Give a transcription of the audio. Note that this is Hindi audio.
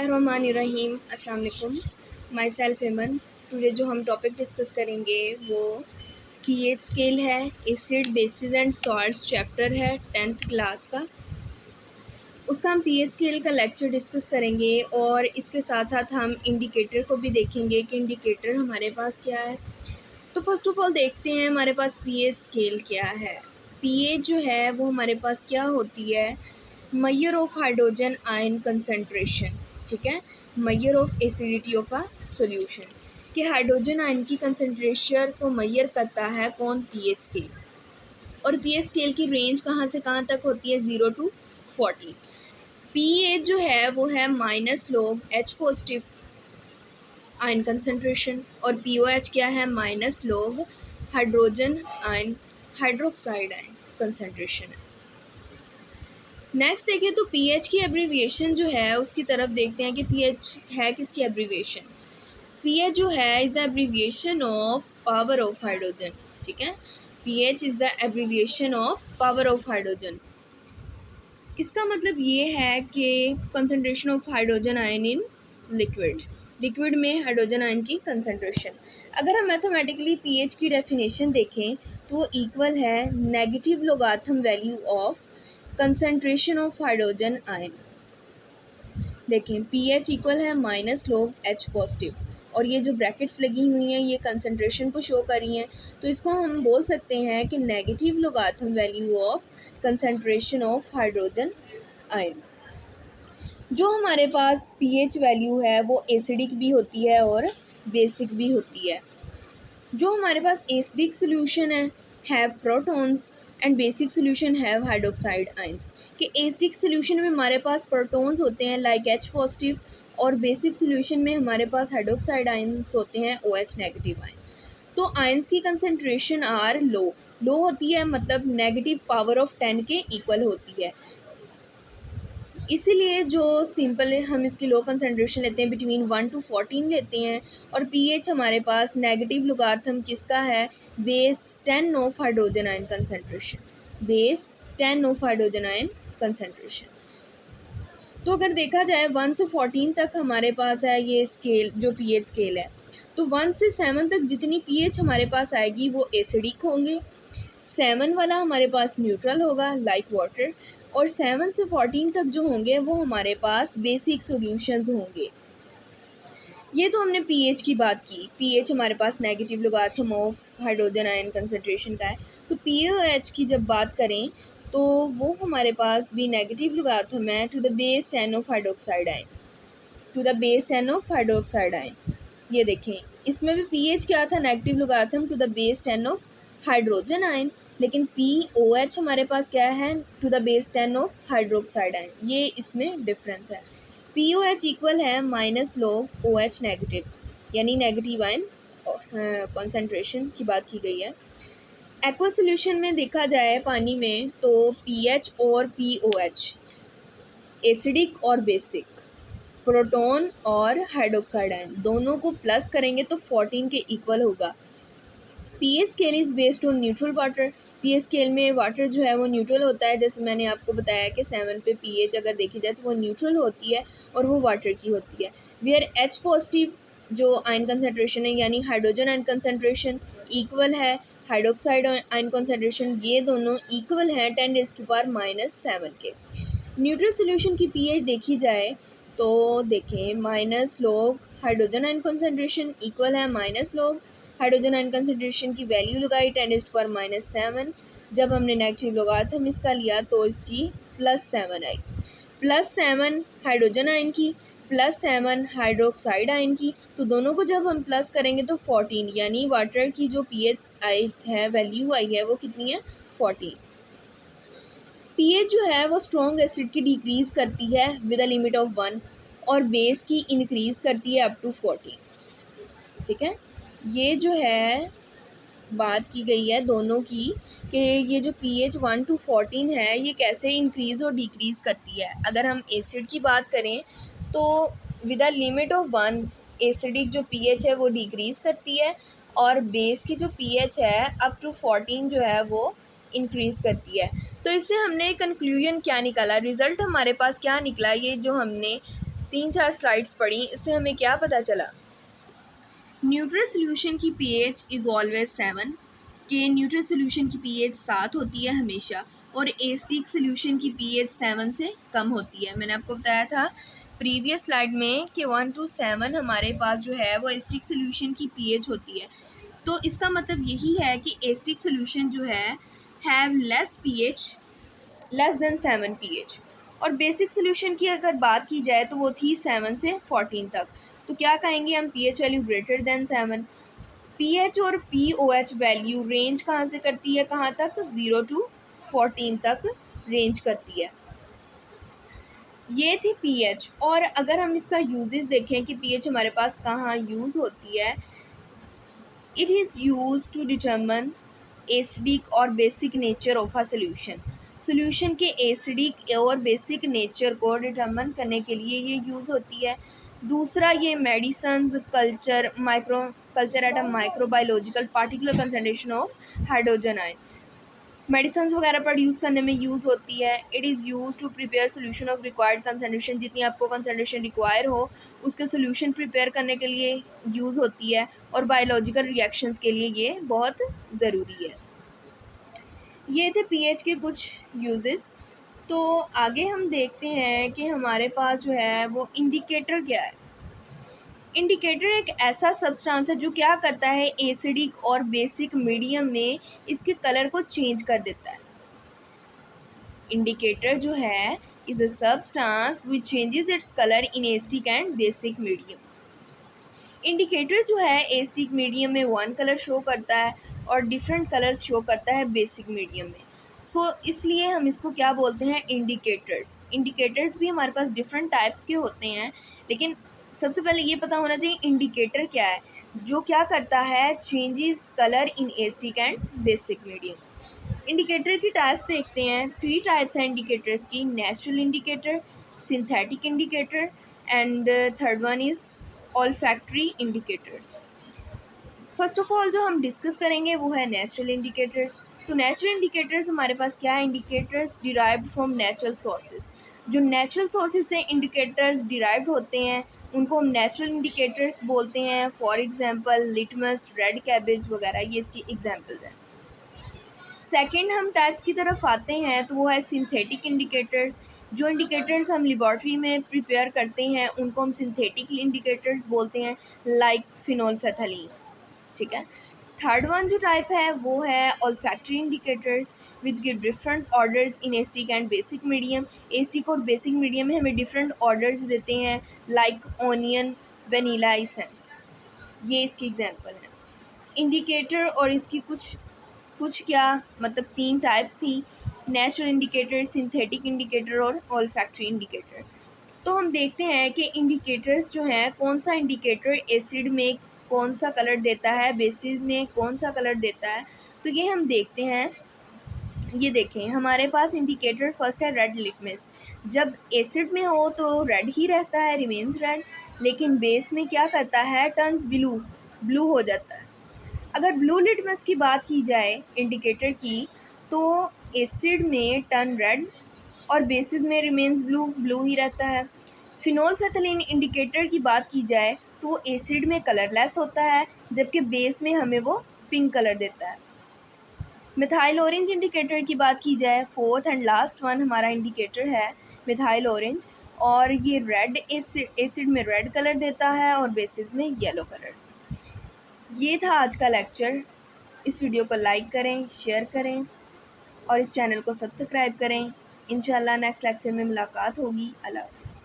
बिस्मिल्लाहिर्रहमानिर्रहीम। अस्सलाम वालेकुम। माई सेल्फ एमन। टुडे जो हम टॉपिक डिस्कस करेंगे वो पीएच स्केल है, acid basis and salts chapter है 10th क्लास का। उसका हम पीएच स्केल का लेक्चर डिस्कस करेंगे और इसके साथ साथ हम इंडिकेटर को भी देखेंगे कि इंडिकेटर हमारे पास क्या है। तो फर्स्ट ऑफ ऑल देखते हैं हमारे पास पीएच स्केल क्या है। पीएच जो है वो हमारे पास क्या होती है, measure of hydrogen ion concentration. ठीक है, measure of acidity of a solution, कि हाइड्रोजन आयन की कंसंट्रेशन को मेजर करता है कौन, पीएच स्केल। और पीएच स्केल की रेंज कहाँ से कहाँ तक होती है, 0 to 40। पीएच जो है वो है minus log H positive ion concentration और पीओएच क्या है, minus log hydrogen ion hydroxide ion concentration है। नेक्स्ट देखिए तो पीएच की एब्रीविएशन जो है उसकी तरफ देखते हैं कि पीएच है किसकी एब्रीविएशन। पीएच जो है is the abbreviation of power of hydrogen. ठीक है, pH is the abbreviation of power of hydrogen. इसका मतलब ये है कि concentration of hydrogen ion in liquid, liquid में हाइड्रोजन आयन की कंसंट्रेशन। अगर हम मैथमेटिकली पीएच की डेफिनेशन देखें तो वो इक्वल है negative logarithm value of concentration of hydrogen ion. देखें पीएच इक्वल है माइनस लॉग एच पॉजिटिव और ये जो ब्रैकेट्स लगी हुई हैं ये कंसंट्रेशन को शो कर रही हैं, तो इसको हम बोल सकते हैं कि negative logarithm value of concentration of hydrogen ion. जो हमारे पास पीएच वैल्यू है वो एसिडिक भी होती है और बेसिक भी होती है। जो हमारे पास एसिडिक सोल्यूशन है have protons and basic solution have hydroxide ions. कि एसिडिक सोल्यूशन में हमारे पास प्रोटॉन्स होते हैं लाइक एच पॉजिटिव और बेसिक सोल्यूशन में हमारे पास हाइड्रोक्साइड आयंस होते हैं OH नेगेटिव आयन। तो आयंस की कंसंट्रेशन आर लो, लो होती है मतलब नेगेटिव पावर ऑफ 10 के इक्वल होती है। इसीलिए जो सिंपल है हम इसकी लो कंसंट्रेशन लेते हैं बिटवीन 1 to 14 लेते हैं। और पीएच हमारे पास नेगेटिव लोगारिथम किसका है, base 10 of hydrogen ion concentration, base 10 of hydrogen ion concentration. तो अगर देखा जाए 1 से 14 तक हमारे पास है ये स्केल जो पीएच स्केल है, तो 1 से 7 तक जितनी पीएच हमारे पास आएगी वो एसिडिक होंगे, 7 वाला हमारे पास न्यूट्रल होगा लाइक वाटर, और 7 से 14 तक जो होंगे वो हमारे पास बेसिक सॉल्यूशंस होंगे। ये तो हमने पीएच की बात की। पीएच हमारे पास negative logarithm of hydrogen ion concentration का है। तो पीओएच की जब बात करें तो वो हमारे पास भी नेगेटिव लोगारिथम है to the base 10 of hydroxide ion, to the base 10 of hydroxide ion. ये देखें इसमें भी पीएच क्या था, negative logarithm to the base 10 of hydrogen ion, लेकिन पीओएच हमारे पास क्या है, to the base 10 of hydroxide ion. ये इसमें डिफरेंस है। पीओएच इक्वल है माइनस लॉग OH नेगेटिव, यानी नेगेटिव आयन कॉन्सेंट्रेशन की बात की गई है। एक्वा सोल्यूशन में देखा जाए पानी में तो पीएच और पीओएच एसिडिक और बेसिक, प्रोटॉन और हाइड्रोक्साइड आयन दोनों को प्लस करेंगे तो 14 के इक्वल होगा। PH scale is based on neutral water. PH scale में वाटर जो है वो न्यूट्रल होता है, जैसे मैंने आपको बताया कि 7 पे पीएच अगर देखी जाए तो वो न्यूट्रल होती है और वो वाटर की होती है। वेयर एच पॉजिटिव जो आयन कंसंट्रेशन है यानी हाइड्रोजन आयन कंसंट्रेशन इक्वल है हाइड्रोक्साइड आयन कंसंट्रेशन, ये दोनों इक्वल हैं 10⁻⁻7 के। न्यूट्रल सोल्यूशन की पीएच देखी जाए तो देखें minus log hydrogen ion concentration equal है minus log hydrogen ion concentration की वैल्यू लगाई 10⁻⁷। जब हमने नेगेटिव लोगारिथम इसका लिया तो इसकी +7 आई, +7 हाइड्रोजन आयन की +7 हाइड्रोक्साइड आयन की, तो दोनों को जब हम प्लस करेंगे तो 14, यानी वाटर की जो पीएच आई है वैल्यू आई है वो कितनी है, 14। पीएच जो है वो स्ट्रॉन्ग एसिड की डिक्रीज़ करती है विद अ लिमिट ऑफ 1 और बेस की इंक्रीज़ करती है अप टू 14। ठीक है, ये जो है बात की गई है दोनों की कि ये जो pH 1 to 14 है ये कैसे इंक्रीज़ और डिक्रीज़ करती है। अगर हम एसिड की बात करें तो with a limit of 1 acidic जो pH है वो डिक्रीज़ करती है और बेस की जो pH है अप टू 14 जो है वो इंक्रीज़ करती है। तो इससे हमने कंक्लूजन क्या निकाला, रिज़ल्ट हमारे पास क्या निकला, ये जो हमने 3-4 स्लाइड्स पढ़ी, इससे हमें क्या पता चला? न्यूट्रल सोल्यूशन की पीएच इज़ ऑलवेज 7, कि न्यूट्रल सोल्यूशन की पीएच 7 होती है हमेशा, और एसिडिक सोल्यूशन की पीएच 7 से कम होती है। मैंने आपको बताया था प्रीवियस स्लाइड में कि 1 to 7 हमारे पास जो है वो एसिडिक सोल्यूशन की पीएच होती है। तो इसका मतलब यही है कि एसिडिक सोल्यूशन जो है have less pH, less than 7 pH. और बेसिक सोल्यूशन की अगर बात की जाए तो वो थी 7 से 14 तक। तो क्या कहेंगे हम? PH value greater than 7। PH और पीओएच वैल्यू रेंज कहाँ से करती है, कहाँ तक? 0 to 14 तक रेंज करती है। ये थी पीएच। और अगर हम इसका यूजेस देखें कि पीएच हमारे पास कहाँ यूज़ होती है, it is use to determine acidic और basic nature of a solution. Solution के एसिडिक और बेसिक नेचर को डिटर्मन करने के लिए ये यूज़ होती है। दूसरा, ये medicines, culture at a microbiological particular concentration of hydrogen ion, medicines वगैरह प्रोड्यूस करने में यूज़ होती है। It is use to prepare solution of required concentration, जितनी आपको कंसनट्रेशन रिक्वायर हो उसके सोल्यूशन प्रिपेयर करने के लिए यूज़ होती है। और बायोलॉजिकल रिएक्शंस के लिए ये बहुत ज़रूरी है। ये थे पीएच के कुछ यूजेस। तो आगे हम देखते हैं कि हमारे पास जो है वो इंडिकेटर क्या है। इंडिकेटर एक ऐसा सब्सटेंस है जो क्या करता है, एसिडिक और बेसिक मीडियम में इसके कलर को चेंज कर देता है। इंडिकेटर जो है is a substance which changes its colour in acidic and basic medium. Indicator जो है एसिडिक मीडियम में वन कलर शो करता है और डिफरेंट कलर्स शो करता है बेसिक मीडियम में। इसलिए हम इसको क्या बोलते हैं? इंडिकेटर्स। इंडिकेटर्स भी हमारे पास डिफरेंट टाइप्स के होते हैं, लेकिन सबसे पहले ये पता होना चाहिए इंडिकेटर क्या है, जो क्या करता है, changes colour in acidic and basic medium. Indicator की टाइप्स देखते हैं। 3 टाइप्स हैं इंडिकेटर्स की: natural indicator, synthetic indicator and third one is olfactory indicators. First of all जो हम डिस्कस करेंगे वो है नेचुरल इंडिकेटर्स। तो नेचुरल इंडिकेटर्स हमारे पास क्या है? Indicators derived from natural sources. जो नेचुरल सोर्सेज से इंडिकेटर्स डिराइव्ड होते हैं उनको हम नेचुरल इंडिकेटर्स बोलते हैं। For example litmus, red cabbage वगैरह, ये इसकी एग्जांपल्स हैं। सेकेंड हम टाइप्स की तरफ आते हैं तो वो है सिंथेटिक इंडिकेटर्स। जो इंडिकेटर्स हम लेबॉर्ट्री में प्रिपेयर करते हैं उनको हम सिंथेटिक इंडिकेटर्स बोलते हैं, लाइक फिनोल्फेथलीन। ठीक है। थर्ड वन जो टाइप है वो है olfactory indicators which give different orders in acidic and basic medium. Acidic और बेसिक मीडियम में हमें डिफरेंट ऑर्डर्स देते हैं, लाइक ऑनियन, वेनिला एसेंस, ये इसकी एग्जांपल है। इंडिकेटर और इसकी कुछ क्या मतलब 3 टाइप्स थी: नेचुरल इंडिकेटर, सिंथेटिक इंडिकेटर और ऑल्फैक्टरी इंडिकेटर। तो हम देखते हैं कि इंडिकेटर्स जो हैं, कौन सा इंडिकेटर एसिड में कौन सा कलर देता है, बेसिस में कौन सा कलर देता है। तो ये हम देखते हैं। ये देखें, हमारे पास इंडिकेटर फर्स्ट है रेड लिटमस। जब एसिड में हो तो रेड ही रहता है, रिमेन्स रेड, लेकिन बेस में क्या करता है, टर्न्स ब्लू हो जाता है। अगर ब्लू लिटमस की बात की जाए इंडिकेटर की, तो एसिड में टर्न रेड और बेसिस में रिमेन्स ब्लू ही रहता है। फिनोल्फेथलीन इंडिकेटर की बात की जाए तो वो एसिड में कलरलेस होता है, जबकि बेस में हमें वो पिंक कलर देता है। मिथाइल ऑरेंज इंडिकेटर की बात की जाए, फोर्थ एंड लास्ट वन हमारा इंडिकेटर है मिथाइल ऑरेंज, और ये रेड एसिड में रेड कलर देता है और बेसिस में येलो कलर। ये था आज का लेक्चर। इस वीडियो को लाइक करें, शेयर करें और इस चैनल को सब्सक्राइब करें। इंशाल्लाह नेक्स्ट लेक्चर में मुलाकात होगी। अल्लाह हाफ़िज़।